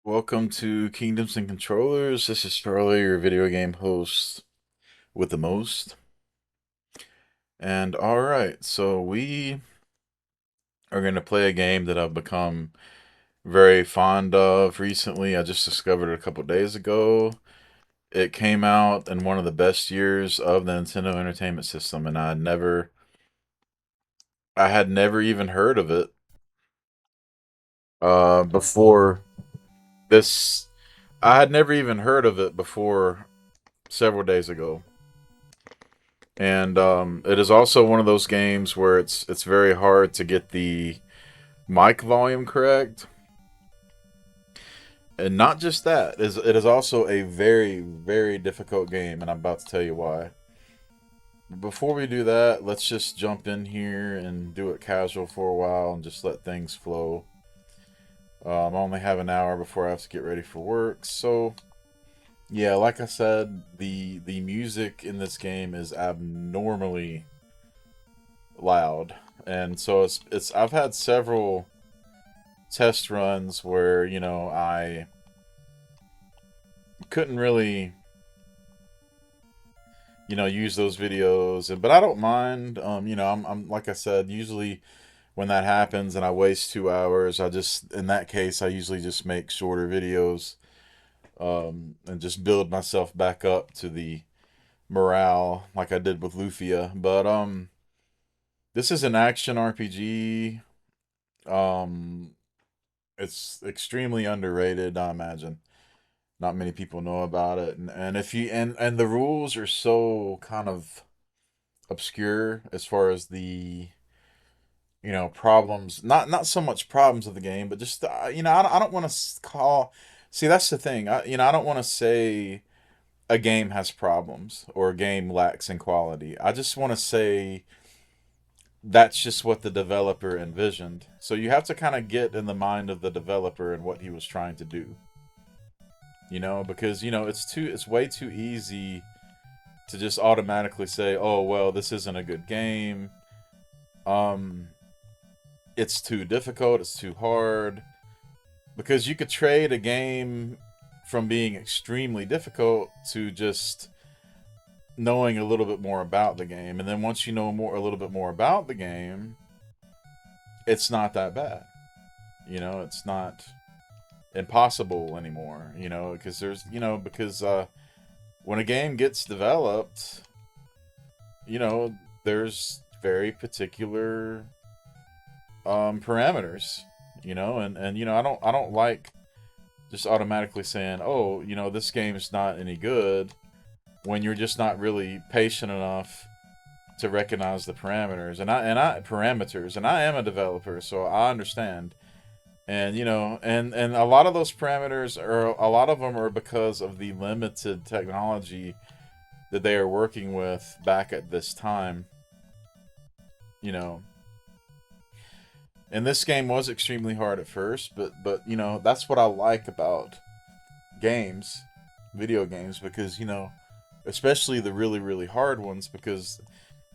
Welcome to Kingdoms and Controllers. This is Charlie, your video game host with the most. And alright, so we are going to play a game that I've become very fond of recently. I just discovered it a couple days ago. It came out in one of the best years of the Nintendo Entertainment System, and I had never even heard of it before this. I had never even heard of it before several days ago. And it is also one of those games where it's very hard to get the mic volume correct. And not just that, it is also a very, very difficult game, and I'm about to tell you why. Before we do that, let's just jump in here and do it casual for a while and just let things flow. I only have an hour before I have to get ready for work, so yeah, like I said, the music in this game is abnormally loud, and so it's I've had several test runs where I couldn't really use those videos, and but I don't mind. I'm like I said, usually when that happens and I waste 2 hours, I just in that case I usually just make shorter videos, and just build myself back up to the morale like I did with Lufia. But this is an action RPG. Um, it's extremely underrated, I imagine. Not many people know about it, and if you and the rules are so kind of obscure as far as the problems, not so much problems of the game, but just I don't want to call. See, that's the thing. I don't want to say a game has problems or a game lacks in quality. I just want to say that's just what the developer envisioned. So you have to kind of get in the mind of the developer and what he was trying to do. Because it's way too easy to just automatically say, "Oh, well, this isn't a good game. Um it's too difficult, it's too hard." Because you could trade a game from being extremely difficult to just knowing a little bit more about the game, and then once you know a little bit more about the game, it's not that bad. It's not impossible anymore, because when a game gets developed, there's very particular parameters, and I don't like just automatically saying, "Oh, this game is not any good," when you're just not really patient enough to recognize the parameters. And I am a developer, so I understand. And and a lot of those parameters are a lot of them are because of the limited technology that they are working with back at this time. You know, and this game was extremely hard at first, but that's what I like about games, video games, because especially the really really hard ones, because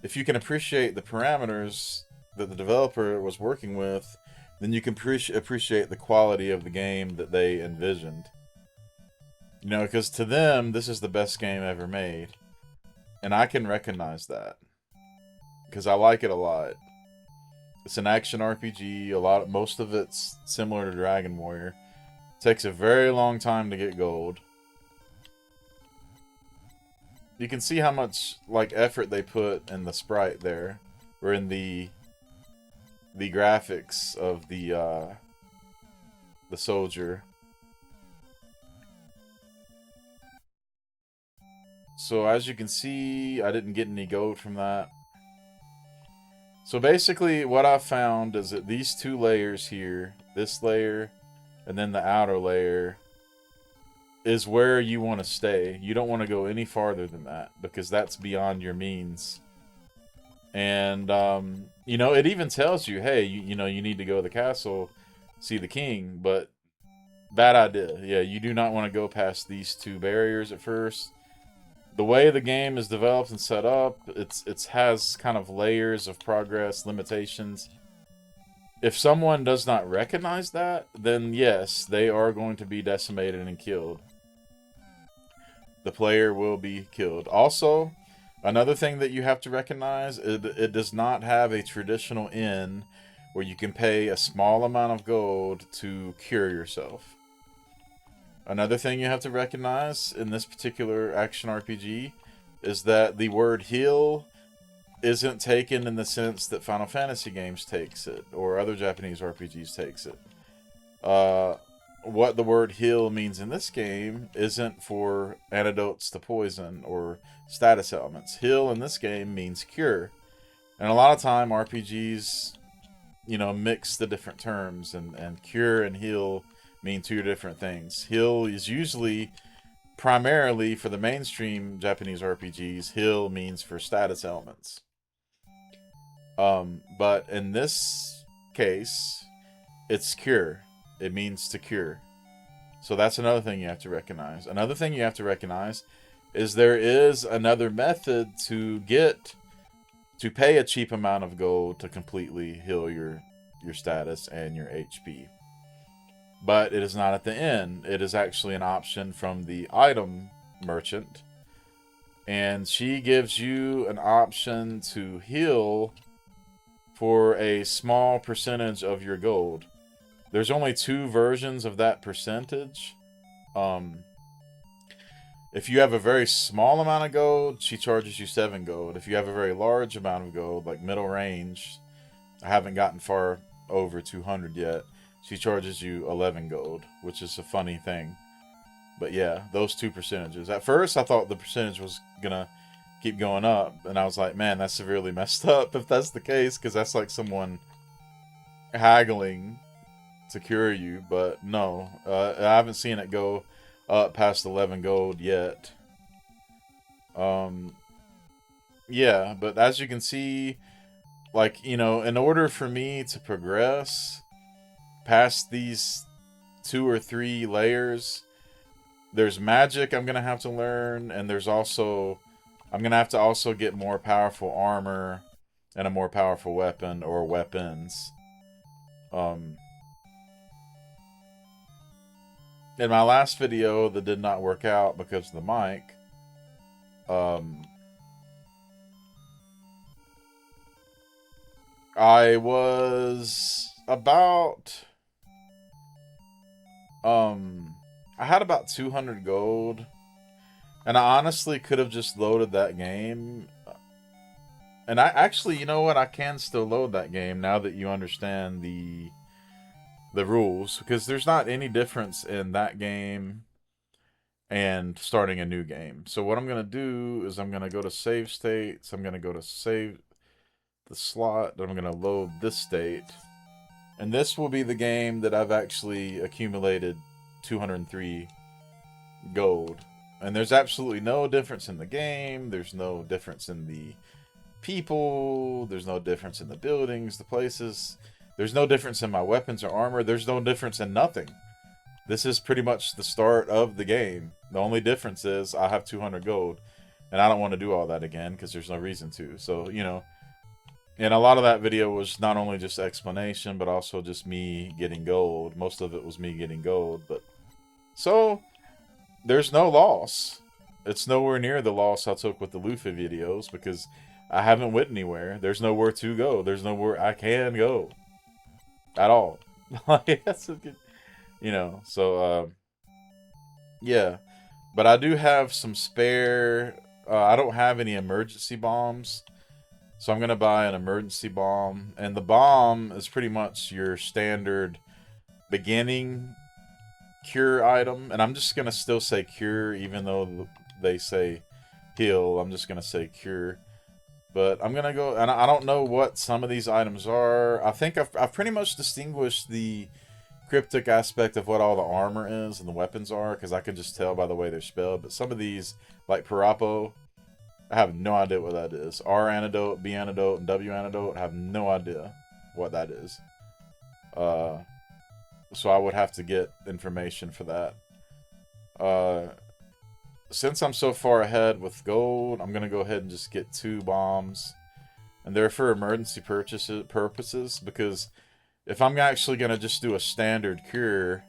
if you can appreciate the parameters that the developer was working with, then you can appreciate the quality of the game that they envisioned. Because to them, this is the best game ever made, and I can recognize that because I like it a lot. It's an action RPG. Most of it's similar to Dragon Warrior. Takes a very long time to get gold. You can see how much effort they put in the sprite there, or in the graphics of the soldier. So as you can see, I didn't get any gold from that. So basically what I found is that these two layers here, this layer and then the outer layer, is where you want to stay. You don't want to go any farther than that because that's beyond your means. And it even tells you, hey, you need to go to the castle, see the king, but bad idea. Yeah, you do not want to go past these two barriers at first. The way the game is developed and set up, it has kind of layers of progress limitations. if someone does not recognize that, then yes, they are going to be decimated and killed. The player will be killed. Also, another thing that you have to recognize, it does not have a traditional inn where you can pay a small amount of gold to cure yourself. Another thing you have to recognize in this particular action RPG is that the word heal isn't taken in the sense that Final Fantasy games takes it, or other Japanese RPGs takes it. What the word heal means in this game isn't for antidotes to poison or status elements. Heal in this game means cure. And a lot of time RPGs, mix the different terms, and cure and heal mean two different things. Heal is usually primarily for the mainstream Japanese RPGs, heal means for status elements. But in this case, it's cure. It means to cure. So that's another thing you have to recognize. Another thing you have to recognize is there is another method to pay a cheap amount of gold to completely heal your status and your HP. But it is not at the end. It is actually an option from the item merchant. And she gives you an option to heal for a small percentage of your gold. There's only 2 versions of that percentage. If you have a very small amount of gold, she charges you 7 gold. If you have a very large amount of gold, like middle range, I haven't gotten far over 200 yet, she charges you 11 gold, which is a funny thing. But yeah, those 2 percentages. At first, I thought the percentage was gonna keep going up, and I was like, man, that's severely messed up if that's the case, because that's like someone haggling to cure you. But no, I haven't seen it go up past 11 gold yet. Yeah, but as you can see, like, in order for me to progress past these 2 or 3 layers, there's magic I'm gonna have to learn, and there's also I'm gonna have to also get more powerful armor and a more powerful weapon or weapons. In my last video that did not work out because of the mic, I was about I had about 200 gold, and I honestly could have just loaded that game. And I actually, you know what, I can still load that game now that you understand the rules, because there's not any difference in that game and starting a new game. So what I'm going to do is I'm going to go to save states, I'm going to go to save the slot, then I'm going to load this state. And this will be the game that I've actually accumulated 203 gold. And there's absolutely no difference in the game. There's no difference in the people. There's no difference in the buildings, the places. There's no difference in my weapons or armor. There's no difference in nothing. This is pretty much the start of the game. The only difference is I have 200 gold. And I don't want to do all that again because there's no reason to. So, and a lot of that video was not only just explanation, but also just me getting gold. Most of it was me getting gold. But so there's no loss. It's nowhere near the loss I took with the Luffy videos because I haven't went anywhere. There's nowhere to go. There's nowhere I can go at all. That's a good, So yeah, but I do have some spare. I don't have any emergency bombs. So I'm going to buy an emergency bomb. And the bomb is pretty much your standard beginning cure item. And I'm just going to still say cure, even though they say heal. I'm just going to say cure. But I'm going to go, and I don't know what some of these items are. I think I've pretty much distinguished the cryptic aspect of what all the armor is and the weapons are, because I can just tell by the way they're spelled. But some of these, like Parapo, I have no idea what that is. R antidote, B antidote, and W antidote, I have no idea what that is. So I would have to get information for that. Since I'm so far ahead with gold, I'm going to go ahead and just get 2 bombs. And they're for emergency purposes, because if I'm actually gonna just do a standard cure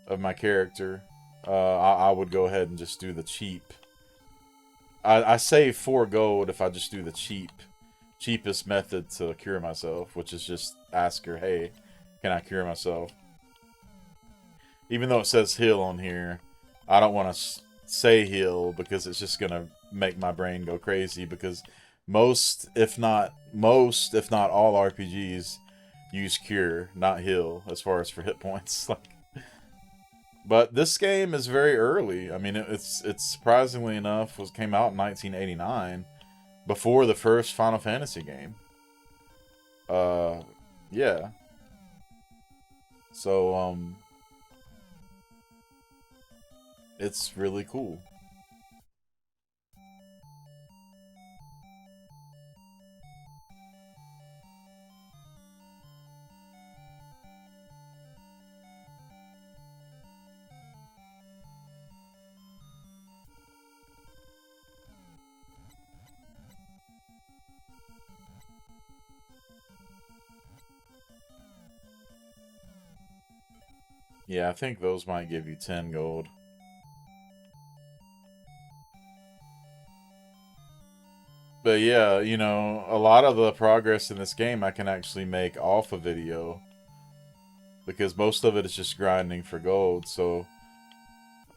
of my character, I would go ahead and just do the cheap. I save 4 gold if I just do the cheapest method to cure myself, which is just ask her, hey, can I cure myself? Even though it says heal on here, I don't want to say heal because it's just gonna make my brain go crazy. Because most, if not all RPGs use cure, not heal, as far as for hit points. Like, but this game is very early. I mean, it's surprisingly enough came out in 1989, before the first Final Fantasy game. Uh, yeah. So it's really cool. Yeah, I think those might give you 10 gold. But yeah, a lot of the progress in this game I can actually make off a video because most of it is just grinding for gold. So,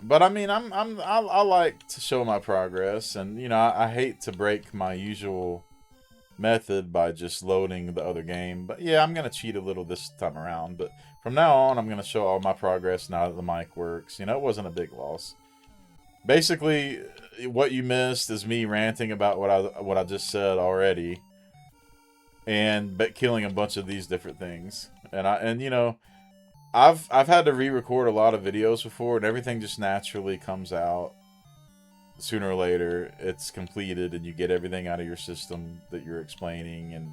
but I mean, I like to show my progress, and I hate to break my usual method by just loading the other game. But yeah, I'm gonna cheat a little this time around. But from now on, I'm gonna show all my progress now that the mic works. It wasn't a big loss. Basically, what you missed is me ranting about what I just said already, and but killing a bunch of these different things. And I've had to re-record a lot of videos before, and everything just naturally comes out. Sooner or later, it's completed, and you get everything out of your system that you're explaining, and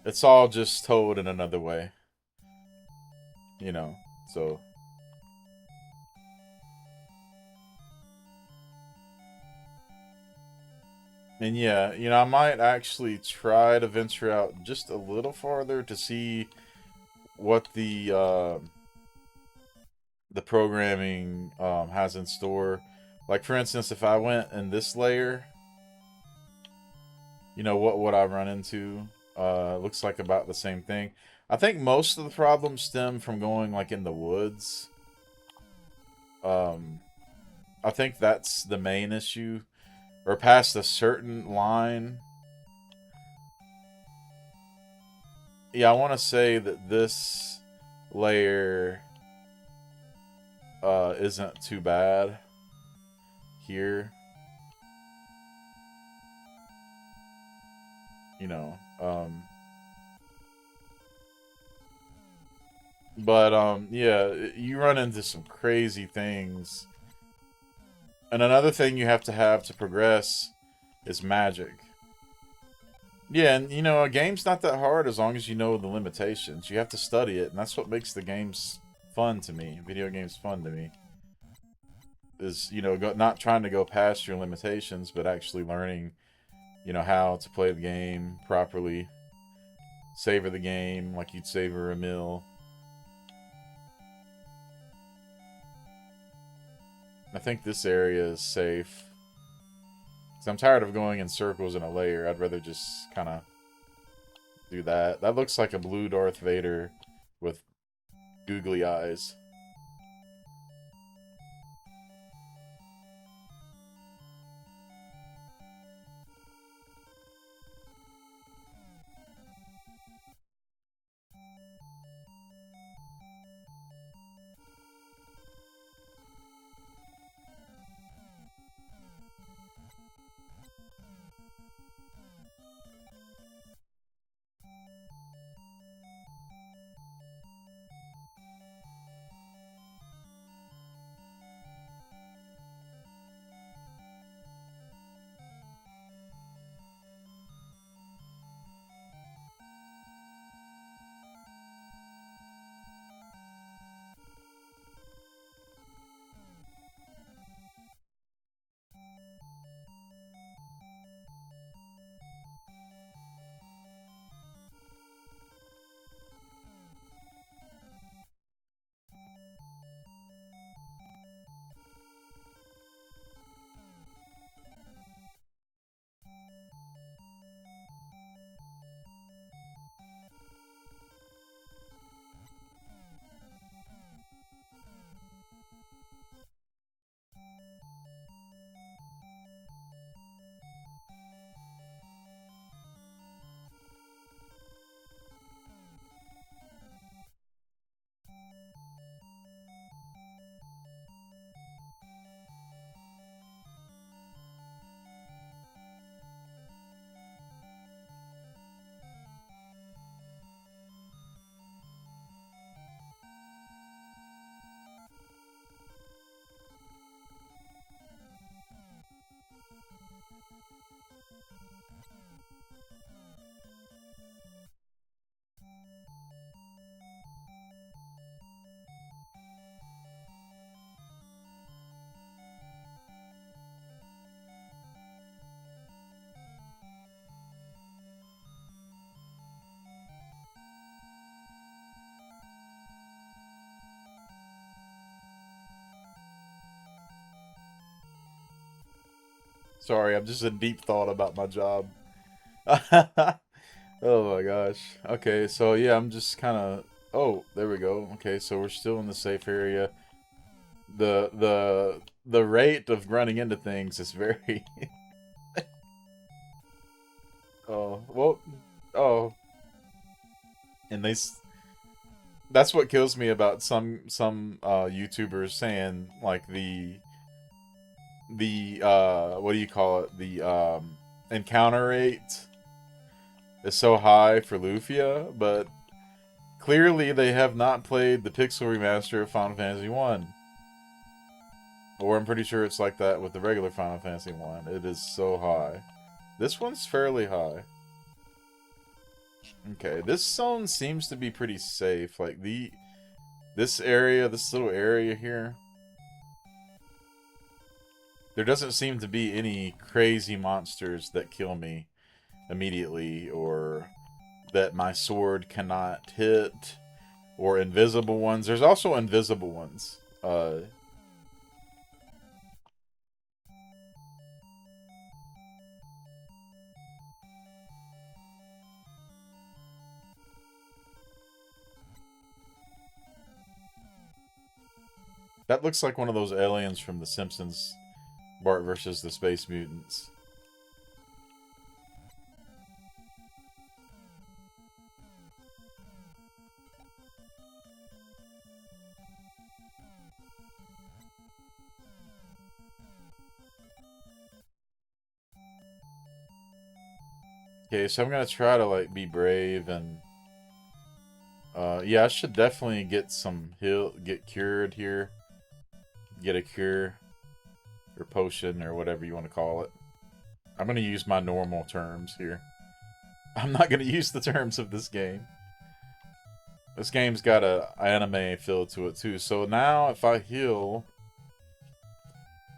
it's all just told in another way. You know, so. And yeah, I might actually try to venture out just a little farther to see what the programming has in store. Like, for instance, if I went in this layer, what would I run into? Looks like about the same thing. I think most of the problems stem from going like in the woods. Um, I think that's the main issue, or past a certain line. Yeah, I want to say that this layer isn't too bad here. You know, um, but yeah, you run into some crazy things. And another thing you have to progress is magic. Yeah, and a game's not that hard as long as you know the limitations. You have to study it, and that's what makes the games fun to me. Video games fun to me is not trying to go past your limitations, but actually learning how to play the game properly, savor the game like you'd savor a meal. I think this area is safe. Cause I'm tired of going in circles in a layer. I'd rather just kind of do that. That looks like a blue Darth Vader with googly eyes. Sorry, I'm just in deep thought about my job. Oh my gosh. Okay, so yeah, I'm just kind of. Oh, there we go. Okay, so we're still in the safe area. The rate of running into things is very. Oh well. Oh, and that's what kills me about some YouTubers saying like the what do you call it, the encounter rate is so high for Lufia, but clearly they have not played the pixel remaster of Final Fantasy 1. Or I'm pretty sure it's like that with the regular Final Fantasy 1. It is so high. This one's fairly high. Okay, this zone seems to be pretty safe. Like this area, this little area here, there doesn't seem to be any crazy monsters that kill me immediately, or that my sword cannot hit, or invisible ones. There's also invisible ones. That looks like one of those aliens from The Simpsons, Bart versus the Space Mutants. Okay, so I'm gonna try to like be brave and yeah, I should definitely get get cured here. Get a cure or potion or whatever you want to call it. I'm gonna use my normal terms here. I'm not gonna use the terms of this game. This game's got a anime feel to it too. So now if I heal,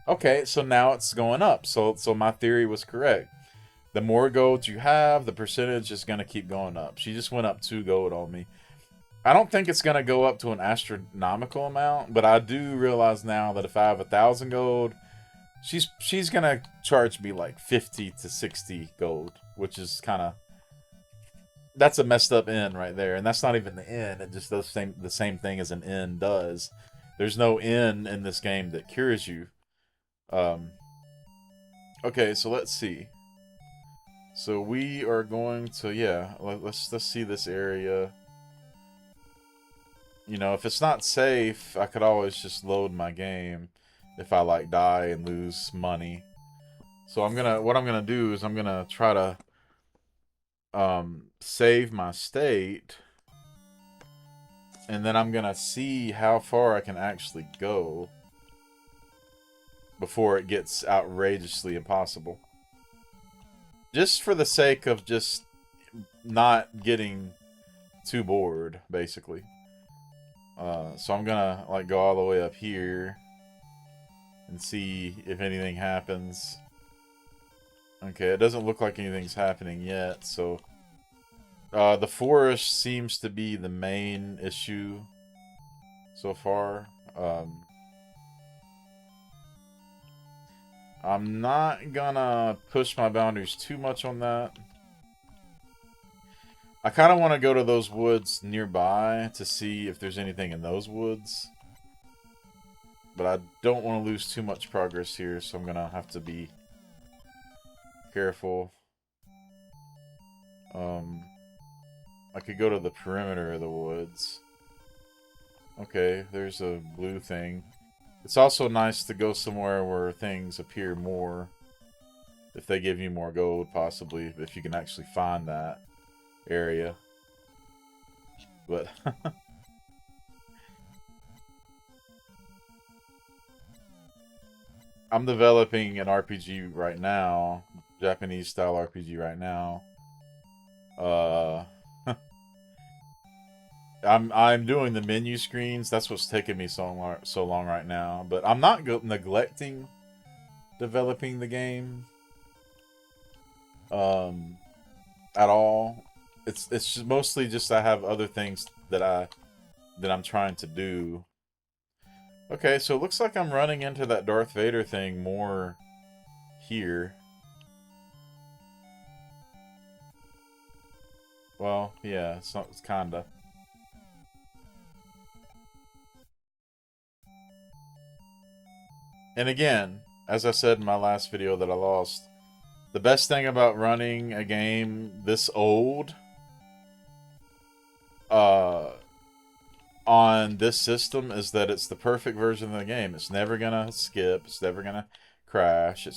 okay, so now it's going up. So my theory was correct. The more gold you have, the percentage is gonna keep going up. She just went up 2 gold on me. I don't think it's gonna go up to an astronomical amount, but I do realize now that if I have 1,000 gold, she's gonna charge me like 50 to 60 gold, which is kind of, that's a messed up inn right there, and that's not even the inn. It just does the same thing as an inn does. There's no inn in this game that cures you. Okay, so let's see. So we are going to, yeah, let's see this area. You know, if it's not safe, I could always just load my game if I like die and lose money. So what I'm gonna do is I'm gonna try to save my state, and then I'm gonna see how far I can actually go before it gets outrageously impossible. Just for the sake of just not getting too bored, basically. So I'm gonna like go all the way up here and see if anything happens. Okay, it doesn't look like anything's happening yet, so the forest seems to be the main issue so far. I'm not gonna push my boundaries too much on that. I kind of want to go to those woods nearby to see if there's anything in those woods. But I don't want to lose too much progress here, so I'm gonna have to be careful. I could go to the perimeter of the woods. Okay, there's a blue thing. It's also nice to go somewhere where things appear more. If they give you more gold, possibly, if you can actually find that area. But I'm developing an RPG right now, Japanese style RPG right now. I'm doing the menu screens. That's what's taking me so long right now. But I'm not neglecting developing the game at all. It's just mostly just I have other things that I'm trying to do. Okay, so it looks like I'm running into that Darth Vader thing more here. Well, yeah, it's kinda. And again, as I said in my last video that I lost, the best thing about running a game this old on this system is that it's the perfect version of the game. It's never gonna skip. It's never gonna crash.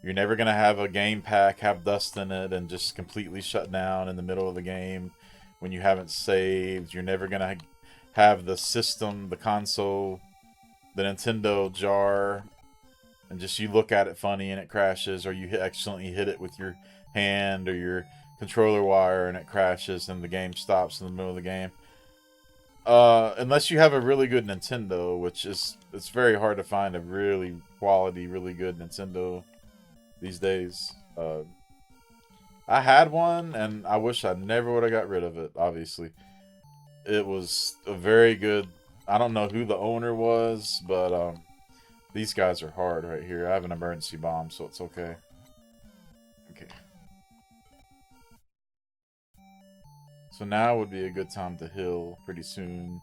You're never gonna have a game pack have dust in it and just completely shut down in the middle of the game when you haven't saved. You're never gonna have the system, the console, the Nintendo jar, and just you look at it funny and it crashes, or you accidentally hit it with your hand or your controller wire and it crashes and the game stops in the middle of the game. Unless you have a really good Nintendo, which is, it's very hard to find a really quality, really good Nintendo these days. I had one, and I wish I never would have got rid of it, obviously. It was a very good, I don't know who the owner was, but these guys are hard right here. I have an emergency bomb, so it's okay. Okay. So now would be a good time to heal pretty soon.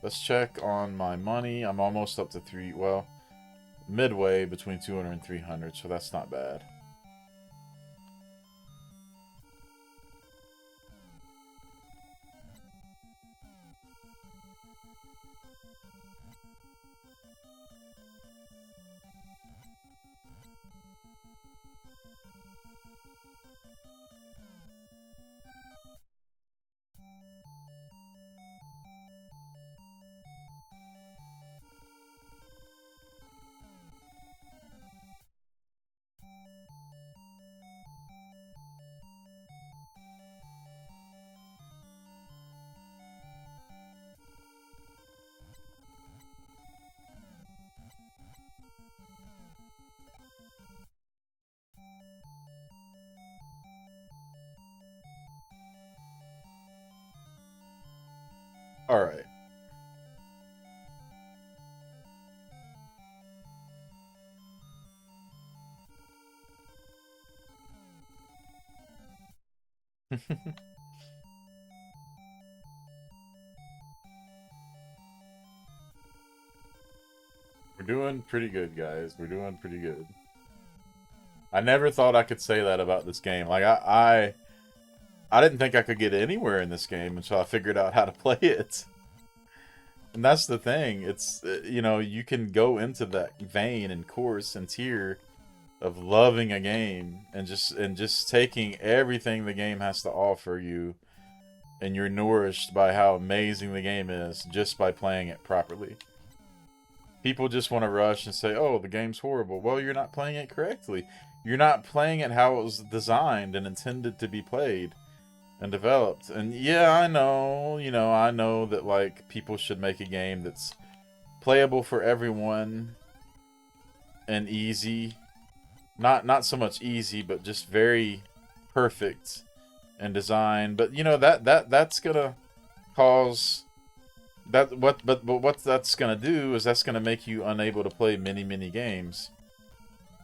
Let's check on my money. I'm almost up to well, midway between 200 and 300, so that's not bad. Alright. We're doing pretty good, guys. We're doing pretty good. I never thought I could say that about this game. Like, I didn't think I could get anywhere in this game until I figured out how to play it. And that's the thing. It's, you know, you can go into that vein and course and tier of loving a game and just taking everything the game has to offer you, and you're nourished by how amazing the game is just by playing it properly. People just want to rush and say, "Oh, the game's horrible." Well, you're not playing it correctly. You're not playing it how it was designed and intended to be played and developed. And yeah, I know, you know, I know that like people should make a game that's playable for everyone and easy. Not so much easy, but just very perfect and design. But you know that's gonna cause that what that's gonna do is that's gonna make you unable to play many games,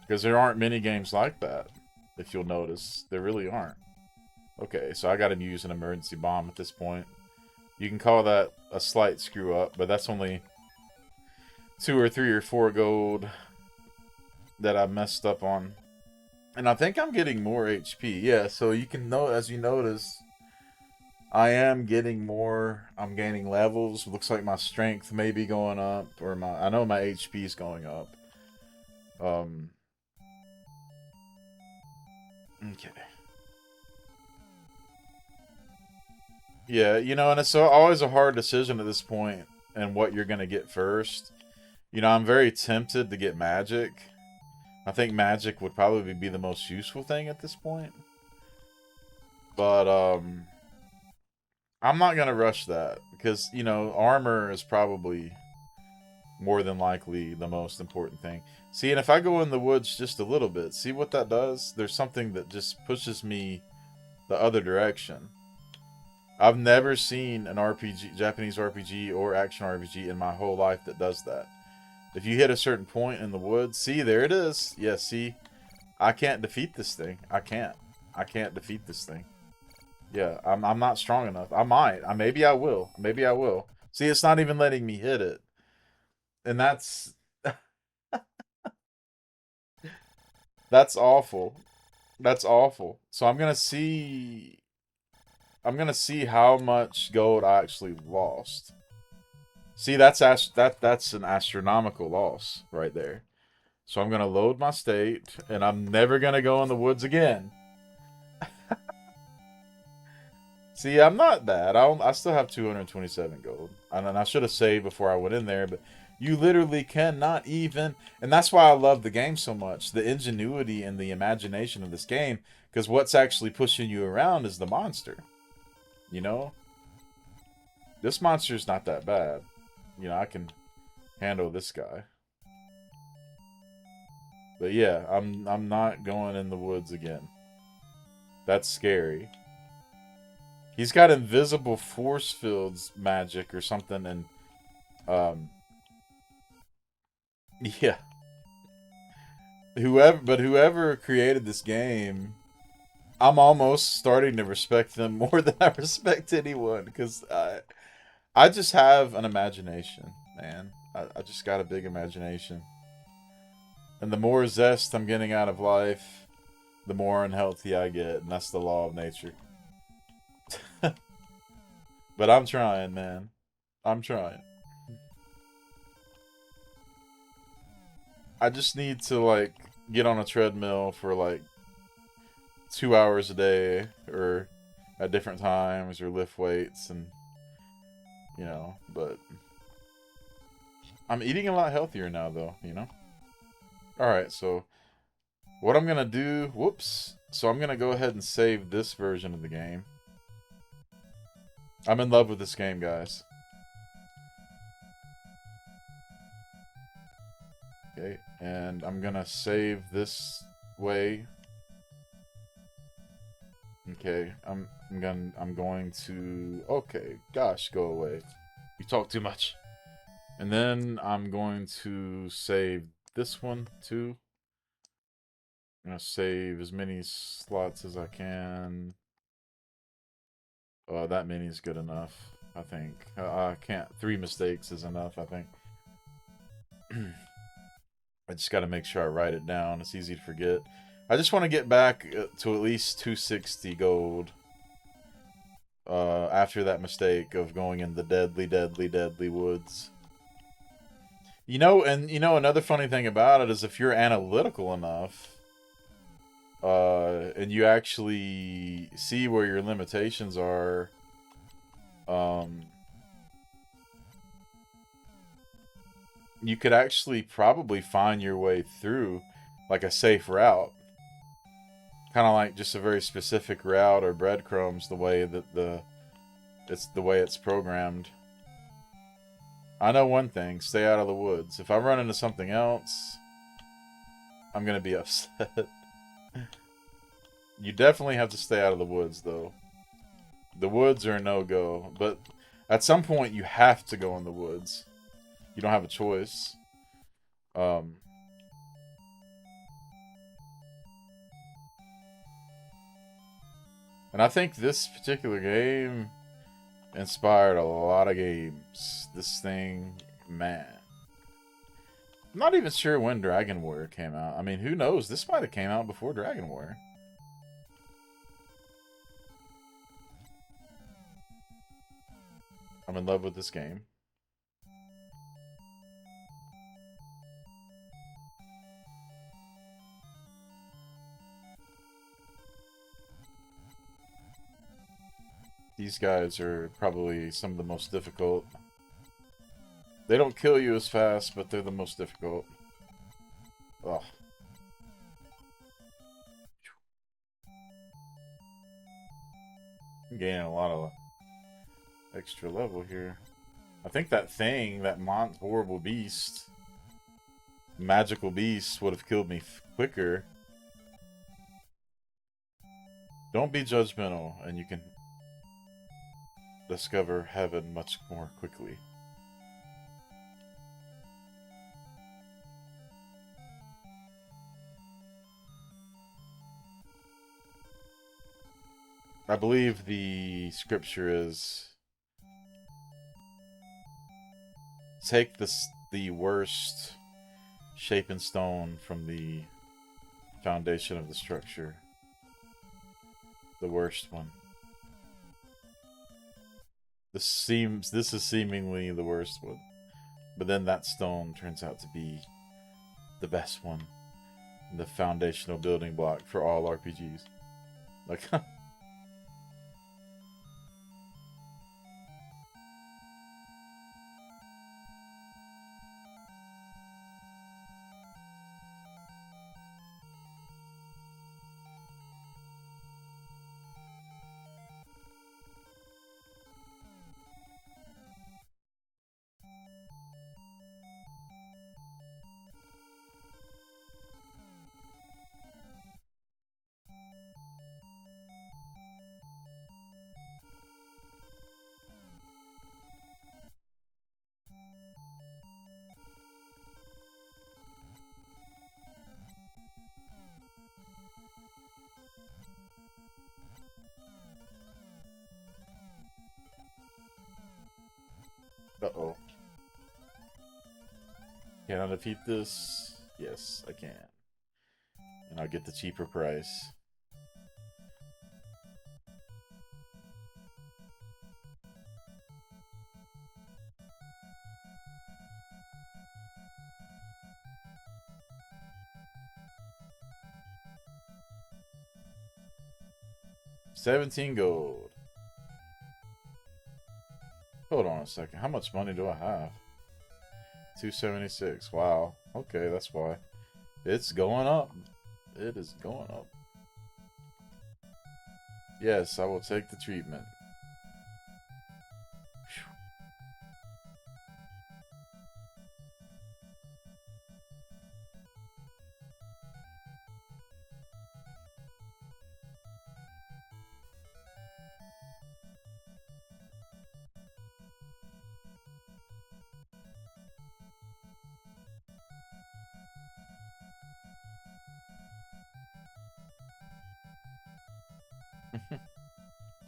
because there aren't many games like that. If you'll notice, there really aren't. Okay, so I got to use an emergency bomb at this point. You can call that a slight screw up, but that's only 2 or 3 or 4 gold that I messed up on. And I think I'm getting more HP. Yeah, so you can know, as you notice, I am getting more. I'm gaining levels. Looks like my strength may be going up, or I know my HP is going up. Okay. Yeah, you know, and it's always a hard decision at this point and what you're going to get first. You know, I'm very tempted to get magic. I think magic would probably be the most useful thing at this point. But I'm not going to rush that because, you know, armor is probably more than likely the most important thing. See, and if I go in the woods just a little bit, see what that does? There's something that just pushes me the other direction. I've never seen an RPG, Japanese RPG or action RPG in my whole life that does that. If you hit a certain point in the woods, see, there it is. Yeah, see, I can't defeat this thing. I can't defeat this thing. Yeah, I'm not strong enough. I might. Maybe I will. Maybe I will. See, it's not even letting me hit it, and that's awful. That's awful. So I'm gonna see. I'm gonna see how much gold I actually lost. See, that's an astronomical loss right there. So I'm gonna load my state, and I'm never gonna go in the woods again. See, I'm not bad. I still have 227 gold, and I should have saved before I went in there. But you literally cannot even, and that's why I love the game so much. The ingenuity and the imagination of this game, because what's actually pushing you around is the monster. You know, this monster's not that bad. You know, I can handle this guy. But yeah, I'm not going in the woods again. That's scary. He's got invisible force fields magic or something, and um, yeah. Whoever created this game, I'm almost starting to respect them more than I respect anyone because I just have an imagination, man. I just got a big imagination, and the more zest I'm getting out of life, the more unhealthy I get, and that's the law of nature. But I'm trying, man. I'm trying. I just need to like get on a treadmill for like 2 hours a day or at different times or lift weights and but I'm eating a lot healthier now though. All right, so what I'm going to do, whoops. So I'm going to go ahead and save this version of the game. I'm in love with this game, guys. Okay, and I'm going to save this way. Okay, I'm going to okay, gosh, go away. You talk too much. And then I'm going to save this one too. I'm gonna save as many slots as I can. That many is good enough, I think. I can't. 3 mistakes is enough, I think. I just got to make sure I write it down. It's easy to forget. I just want to get back to at least 260 gold. After that mistake of going in the deadly, deadly, deadly woods. Another funny thing about it is if you're analytical enough, and you actually see where your limitations are, um, you could actually probably find your way through like a safe route. Kind of like just a very specific route or breadcrumbs the way that the way it's programmed. I know one thing, stay out of the woods. If I run into something else, I'm going to be upset. You definitely have to stay out of the woods though. The woods are a no-go, but at some point you have to go in the woods. You don't have a choice. Um, and I think this particular game inspired a lot of games. This thing, man. I'm not even sure when Dragon Warrior came out. I mean, who knows? This might have came out before Dragon Warrior. I'm in love with this game. These guys are probably some of the most difficult. They don't kill you as fast, but they're the most difficult. Ugh. I'm gaining a lot of extra level here. I think that thing, that horrible beast, magical beast, would have killed me quicker. Don't be judgmental, and you can discover heaven much more quickly. I believe the scripture is take the worst shapen stone from the foundation of the structure. The worst one. This is seemingly the worst one. But then that stone turns out to be the best one. The foundational building block for all RPGs. Like uh-oh. Can I defeat this? Yes, I can. And I'll get the cheaper price. $17 gold. Hold on a second. How much money do I have? 276. Wow. Okay, that's why. It's going up. It is going up. Yes, I will take the treatment.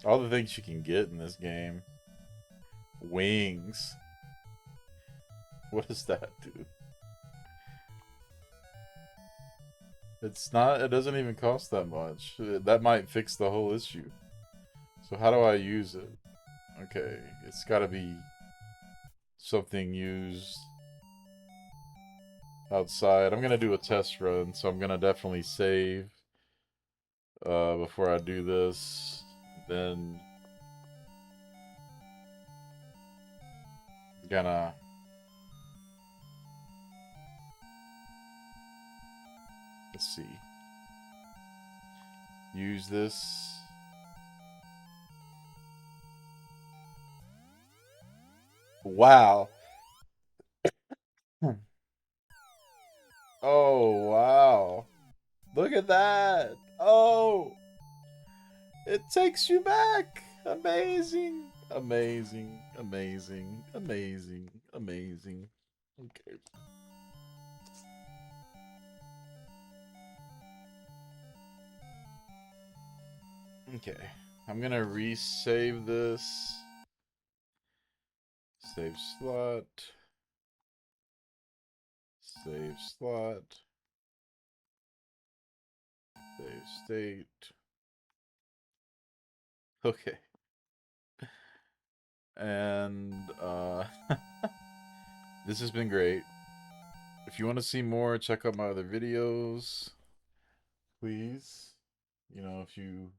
All the things you can get in this game. Wings. What does that do? It's not, it doesn't even cost that much. That might fix the whole issue. So how do I use it? Okay, it's gotta be something used outside. I'm gonna do a test run, so I'm gonna definitely save before I do this. Then gonna let's see. Use this. Wow. Oh wow. Look at that. Oh, it takes you back. Amazing. Amazing. Amazing. Amazing. Amazing. Okay. Okay. I'm gonna resave this. Save slot. Save slot. Save state. Okay. And this has been great. If you want to see more, check out my other videos. Please. You know, if you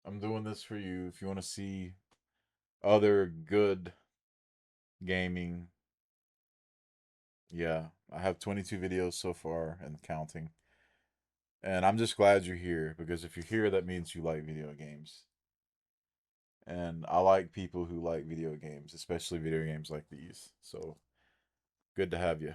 I'm doing this for you. If you want to see other good gaming, yeah, I have 22 videos so far and counting. And I'm just glad you're here because if you're here, that means you like video games. And I like people who like video games, especially video games like these. So good to have you.